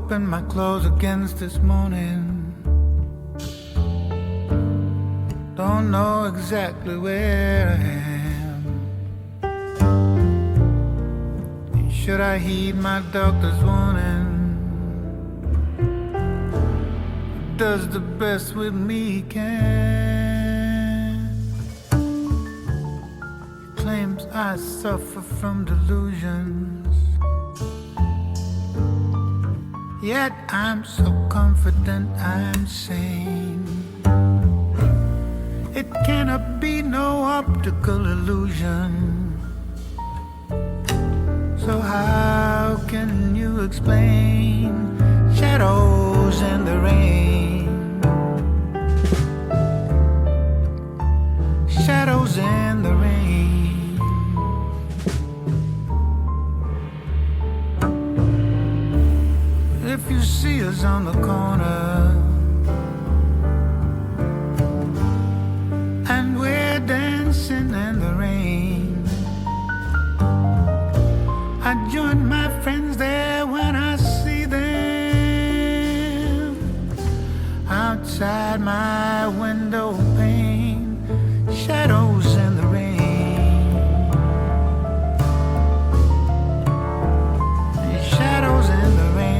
up in my clothes against this morning. Don't know exactly where I am. Should I heed my doctor's warning? Does the best with me he can. He claims I suffer from delusions, yet I'm so confident I'm sane. It cannot be no optical illusion. So how can you explain shadows in the rain? Shadows in the rain. If you see us on the corner and we're dancing in the rain, I join my friends there when I see them. Outside my window pane, shadows in the rain. Shadows in the rain.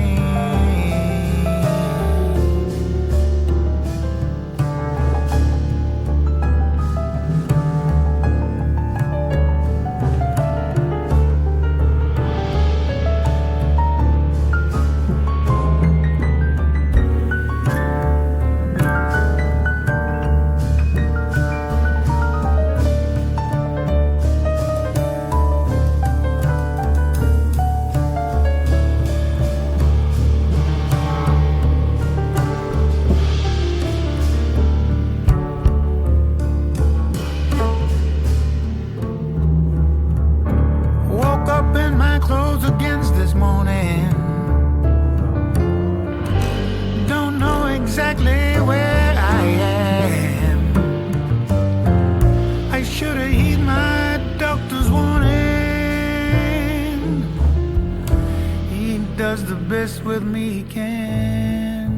With me he can.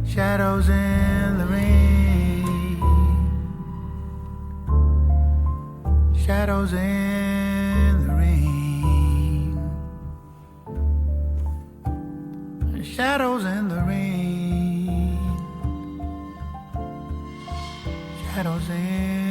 Shadows in the rain. Shadows in the rain. Shadows in the rain. Shadows in